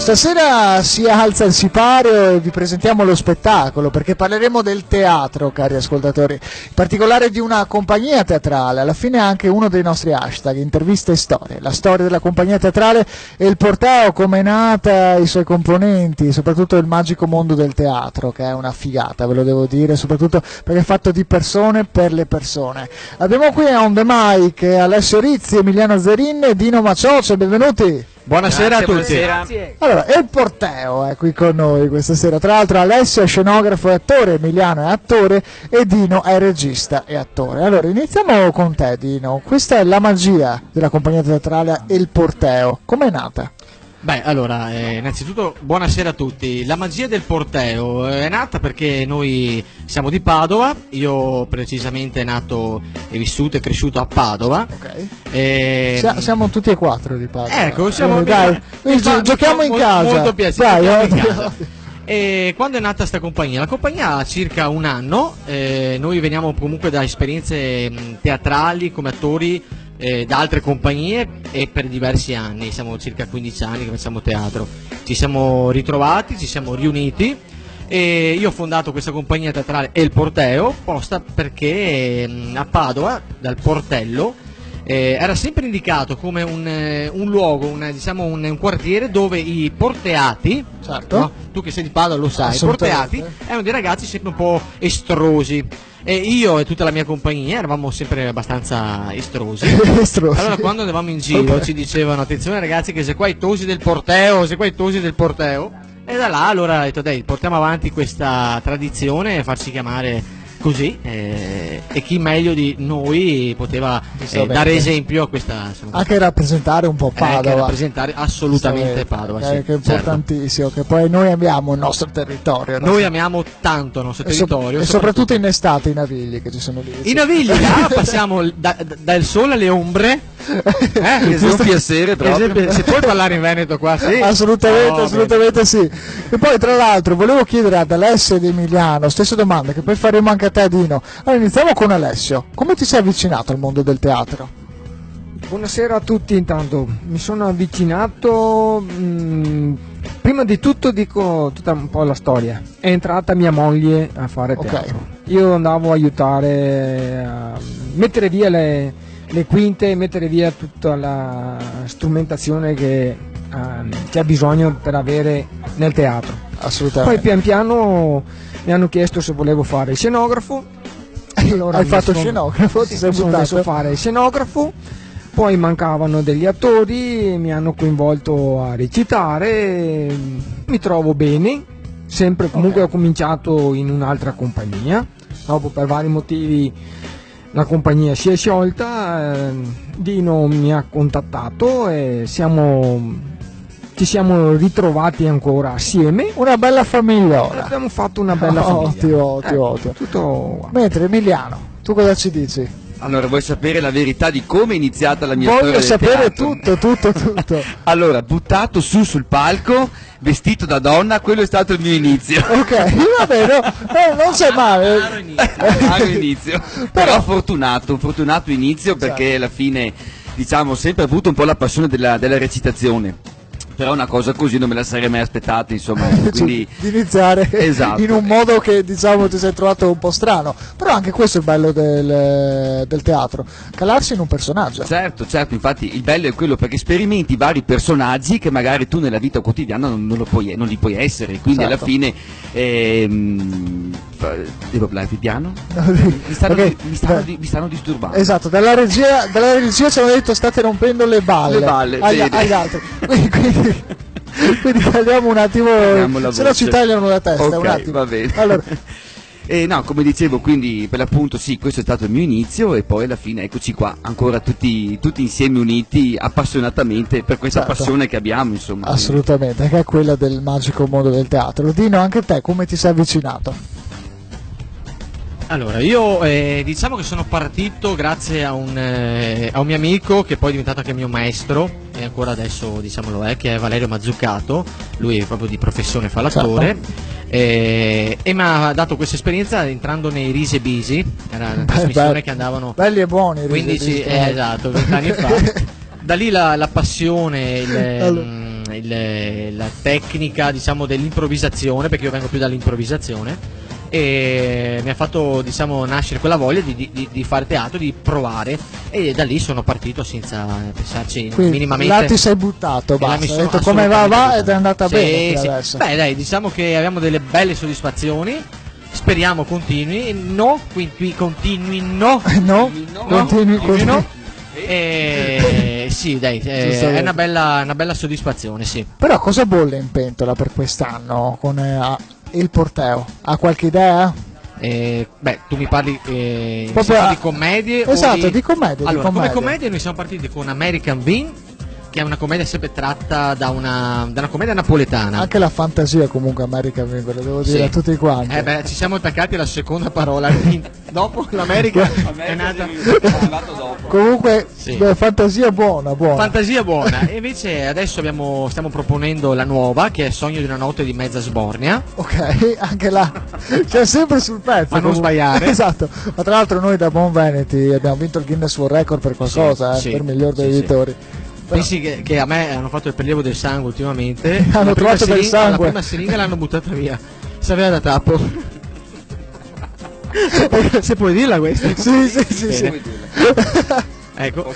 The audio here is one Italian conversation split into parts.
Stasera si alza il sipario e vi presentiamo lo spettacolo, perché parleremo del teatro, cari ascoltatori, in particolare di una compagnia teatrale, alla fine anche uno dei nostri hashtag, interviste e storie, la storia della compagnia teatrale e il Porteo, come è nata, i suoi componenti, soprattutto il magico mondo del teatro, che è una figata, ve lo devo dire, soprattutto perché è fatto di persone per le persone. Abbiamo qui a On The Mic Alessio Rizzi, Emiliano Zerin e Dino Macioce, benvenuti! Buonasera a tutti. Buonasera. Allora, il Porteo è qui con noi questa sera. Tra l'altro Alessio è scenografo e attore, Emiliano è attore e Dino è regista e attore. Allora, iniziamo con te, Dino. Questa è la magia della compagnia teatrale Il Porteo. Com'è nata? Beh, allora, innanzitutto buonasera a tutti. La magia del Porteo è nata perché noi siamo di Padova, io precisamente nato e vissuto e cresciuto a Padova. Ok. Siamo tutti e quattro di Padova. Ecco, siamo dai, giochiamo in casa. Molto piacere. Dai, In casa. E quando è nata questa compagnia? La compagnia ha circa un anno, noi veniamo comunque da esperienze teatrali come attori da altre compagnie e per diversi anni, siamo circa 15 anni che facciamo teatro, ci siamo ritrovati, ci siamo riuniti e io ho fondato questa compagnia teatrale El Porteo, posta perché a Padova, dal Portello, era sempre indicato come un luogo, un quartiere dove i porteati, certo. No? Tu che sei di Padova lo sai, i porteati erano dei ragazzi sempre un po' estrosi. E io e tutta la mia compagnia eravamo sempre abbastanza estrosi. Allora quando andavamo in giro ci dicevano: attenzione ragazzi che se qua i tosi del Porteo, se qua i tosi del Porteo. E da là allora ho detto dai, portiamo avanti questa tradizione e farci chiamare così, e chi meglio di noi poteva dare esempio a questa, anche rappresentare un po' Padova, rappresentare assolutamente Padova, che è importantissimo, certo. Che poi noi amiamo il nostro territorio, noi amiamo tanto il nostro territorio e soprattutto in estate i Navigli che ci sono lì, i Navigli passiamo dal sole alle ombre, è un piacere proprio. Se puoi parlare in Veneto qua, sì. assolutamente sì. E poi tra l'altro volevo chiedere ad Alessio ed Emiliano stesse domande che poi faremo anche a te, Dino. Allora iniziamo con Alessio, come ti sei avvicinato al mondo del teatro? Buonasera a tutti. Intanto mi sono avvicinato, prima di tutto dico tutta un po' la storia. È entrata mia moglie a fare teatro, io andavo a aiutare a mettere via le quinte, mettere via tutta la strumentazione che c'è bisogno per avere nel teatro. Assolutamente. Poi pian piano mi hanno chiesto se volevo fare il scenografo. Allora hai fatto scenografo? Ti sei buttato? Ho messo a fare il scenografo, poi mancavano degli attori, mi hanno coinvolto a recitare, mi trovo bene, sempre comunque ho cominciato in un'altra compagnia, dopo per vari motivi la compagnia si è sciolta, Dino mi ha contattato e ci siamo ritrovati ancora assieme. Una bella famiglia ora. Abbiamo fatto una bella famiglia. Ottimo. Tutto... Mentre Emiliano, tu cosa ci dici? Allora, vuoi sapere la verità di come è iniziata la mia storia? Voglio sapere tutto. Allora, buttato sul palco, vestito da donna, quello è stato il mio inizio. Ok, va bene, non c'è male. Raro inizio. Però fortunato inizio, perché alla fine, diciamo, ho sempre avuto un po' la passione della recitazione. Però una cosa così non me la sarei mai aspettata, insomma, quindi di iniziare in un modo che, diciamo, ti sei trovato un po' strano, però anche questo è il bello del teatro, calarsi in un personaggio. Certo, infatti il bello è quello, perché sperimenti vari personaggi che magari tu nella vita quotidiana non li puoi essere, quindi alla fine devo parlare più piano? Mi stanno disturbando. Esatto, dalla regia ci hanno detto state rompendo le balle agli altri. Quindi tagliamo un attimo, se no ci tagliano la testa. Ok, un attimo. va bene. Allora. No, come dicevo, quindi per l'appunto sì, questo è stato il mio inizio e poi alla fine eccoci qua, ancora tutti insieme uniti appassionatamente per questa passione che abbiamo, insomma. Assolutamente, che è quella del magico mondo del teatro. Dino, anche te come ti sei avvicinato? Allora, io diciamo che sono partito grazie a un mio amico che poi è diventato anche mio maestro e ancora adesso diciamo lo è, che è Valerio Mazzucato. Lui è proprio di professione, fa l'attore, e mi ha dato questa esperienza entrando nei Risi e Bisi, era una trasmissione che andavano belli e buoni, 15 esatto, 20 anni fa. Da lì la passione, la tecnica, diciamo, dell'improvvisazione, perché io vengo più dall'improvvisazione, e mi ha fatto, diciamo, nascere quella voglia di fare teatro, di provare, e da lì sono partito senza pensarci Quindi, minimamente. là ti sei buttato, E là basta, mi hai sono detto come va assolutamente ed è andata Sì, bene sì. adesso. Beh dai, diciamo che abbiamo delle belle soddisfazioni, speriamo continui, no, continuino. No? Continui. Sì, dai, Giustamente. è una bella soddisfazione, sì. Però cosa bolle in pentola per quest'anno con il Porteo? Ha qualche idea? Beh, tu mi parli Proprio di commedie? Esatto, o di commedie. Allora, di come commedie. commedie noi siamo partiti con American Bean, che è una commedia sempre tratta da una commedia napoletana. Anche la fantasia comunque America ve lo devo dire Sì. a tutti quanti. Beh, ci siamo attaccati alla seconda parola. Dopo l'America è nata Comunque Sì. fantasia buona. fantasia buona. E invece adesso stiamo proponendo la nuova, che è Sogno di una notte di mezza sbornia. Ok, anche là c'è sempre sul pezzo. Ma non comunque. sbagliare. Esatto. Ma tra l'altro noi da Buon Veneti abbiamo vinto il Guinness World Record per qualcosa, Sì, per miglior dei sì. editori. Però- Pensi che a me hanno fatto il prelievo del sangue ultimamente? Hanno La prima trovato del sangue. La prima siringa l'hanno buttata via. Sapeva da tappo. Se puoi dirla questa. Sì. Bene. Ecco,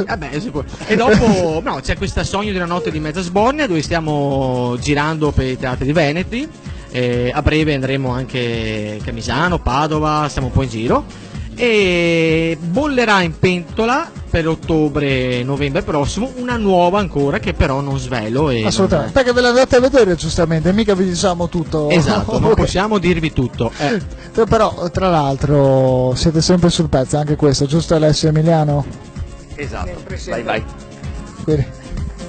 vabbè, si può. E dopo no, c'è questa Sogno di una notte di mezza sbornia, dove stiamo girando per i teatri di Veneti. A breve andremo anche a Misano, Padova, stiamo un po' in giro. E bollerà in pentola per ottobre-novembre prossimo una nuova ancora, che però non svelo. Assolutamente. Perché ve l'andate a vedere giustamente, mica vi diciamo tutto. Esatto, non Ok. possiamo dirvi tutto. Però tra l'altro siete sempre sul pezzo, anche questo, giusto Alessio Emiliano? Esatto, vai.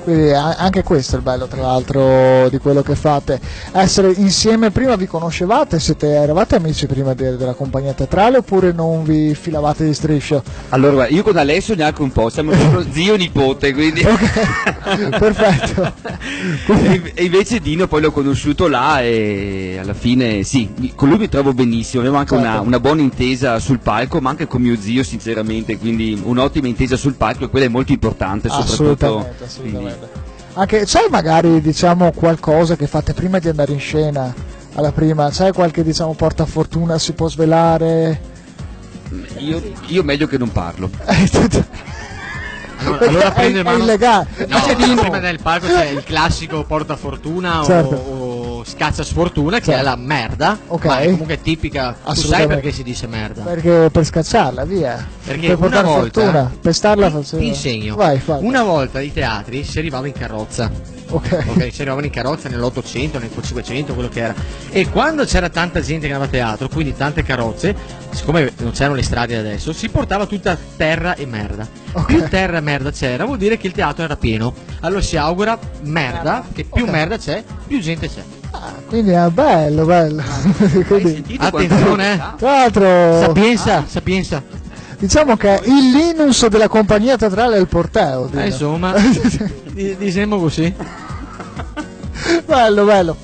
Quindi anche questo è il bello tra l'altro di quello che fate, essere insieme. Prima vi conoscevate, eravate amici prima della compagnia teatrale oppure non vi filavate di striscio? Allora, io con Alessio neanche un po', siamo proprio zio e nipote, quindi... Ok, perfetto. E invece Dino poi l'ho conosciuto là e alla fine sì, con lui mi trovo benissimo, avevo anche Certo. una buona intesa sul palco, ma anche con mio zio sinceramente, quindi un'ottima intesa sul palco, e quella è molto importante soprattutto. Assolutamente. Anche c'è magari diciamo qualcosa che fate prima di andare in scena, alla prima, c'è qualche diciamo portafortuna, si può svelare? Io meglio che non parlo. Allora prende è mano. illegale. No, prima del palco c'è il classico portafortuna Certo. o scaccia sfortuna, che Certo. è la merda. Ok. Ma è comunque tipica. Tu sai Assolutamente. perché si dice merda? Perché per scacciarla, via. Perché per una portare volta fortuna, pestarla ti insegno. Vai, fai. Una volta ai teatri si arrivava in carrozza. Ok, si arrivavano in carrozza nell'800, nel 500, quello che era. E quando c'era tanta gente che andava a teatro, quindi tante carrozze, siccome non c'erano le strade adesso, si portava tutta terra e merda. Ok. Più terra e merda c'era, vuol dire che il teatro era pieno. Allora si augura merda, che più Ok. merda c'è, più gente c'è. Ah, quindi è bello. Quindi, Attenzione, tra l'altro sapienza. diciamo che è il Linus della compagnia teatrale El Porteo. Dino. Insomma, diciamo così. bello.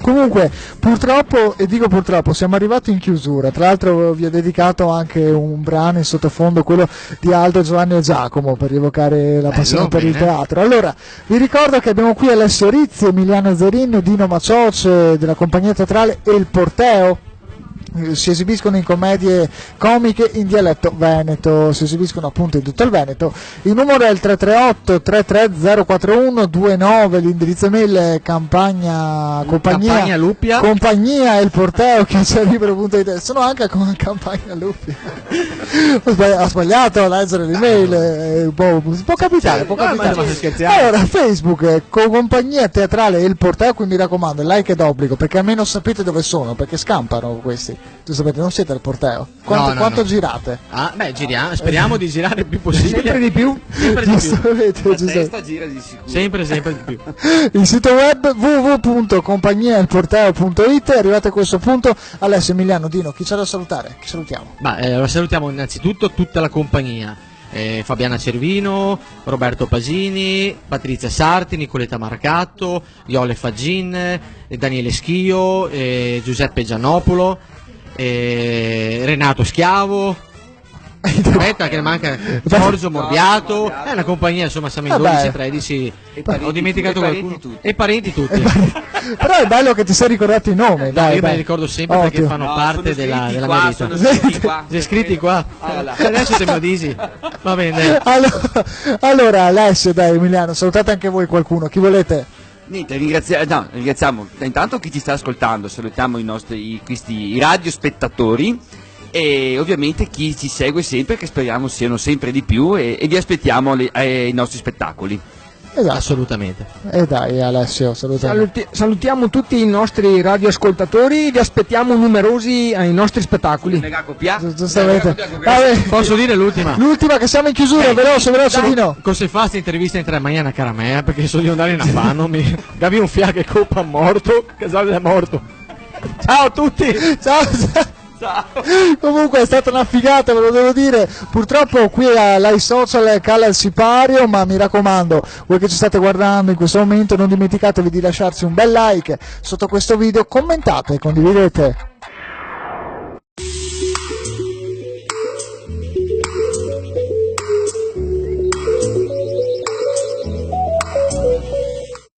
Comunque, purtroppo, e dico purtroppo, siamo arrivati in chiusura. Tra l'altro vi ho dedicato anche un brano in sottofondo, quello di Aldo, Giovanni e Giacomo, per rievocare la passione per il bene. teatro. Allora, vi ricordo che abbiamo qui Alessio Rizzi, Emiliano Zerin, Dino Macioce della compagnia teatrale El Porteo. Si esibiscono in commedie comiche in dialetto veneto, si esibiscono appunto in tutto il Veneto. Il numero è il 338 33041 29, l'indirizzo mail è compagnia Luppia. compagnia El Porteo @libero.it. Sono anche con campagna Luppia. Ho sbagliato a leggere l'email, può capitare, può ma capitare. stiamo scherzando. Allora, Facebook con compagnia teatrale El Porteo, quindi mi raccomando, like è d'obbligo, perché almeno sapete dove sono, perché scampano questi. Giustamente, non siete al Porteo. Quanto No. girate? Giriamo, speriamo di girare il più possibile. Sempre di più. Sempre di più. Giustamente. gira di sicuro. Sempre di più. Il sito web www.compagniaelporteo.it. Arrivate a questo punto. Alessio, Emiliano, Dino, chi c'è da salutare? Chi salutiamo? Allora salutiamo innanzitutto tutta la compagnia. Fabiana Cervino, Roberto Pasini, Patrizia Sarti, Nicoletta Marcato, Iole Fagin, Daniele Schio, Giuseppe Giannopolo, Renato Schiavo, Aspetta che manca Giorgio Morbiato, è una compagnia, insomma siamo in 12-13, ho dimenticato qualcuno. E parenti tutti. Però è bello che ti sei ricordato i nomi, dai. Io me li ricordo sempre perché fanno parte della mia vita. Sono scritti qua. Sei iscritti qua? Adesso te me lo dici. Va bene. Allora Alessio, dai, Emiliano, salutate anche voi qualcuno, chi volete? Niente, ringraziamo intanto chi ci sta ascoltando, salutiamo i radiospettatori e ovviamente chi ci segue sempre, che speriamo siano sempre di più, e vi aspettiamo ai nostri spettacoli. Esatto. Assolutamente. E dai Alessio, salutiamo tutti i nostri radioascoltatori, vi aspettiamo numerosi ai nostri spettacoli. Giustamente. Posso dire l'ultima? L'ultima che siamo in chiusura, veloce Dino. Cosa fai intervista in 3 mañana cara mea, perché so di andare in affanno, mi capi un fiato che coppa morto, Casale è morto. Ciao a tutti! Ciao. Comunque è stata una figata, ve lo devo dire. Purtroppo qui ai social cala il sipario, ma mi raccomando, voi che ci state guardando in questo momento, non dimenticatevi di lasciarci un bel like sotto questo video, commentate e condividete.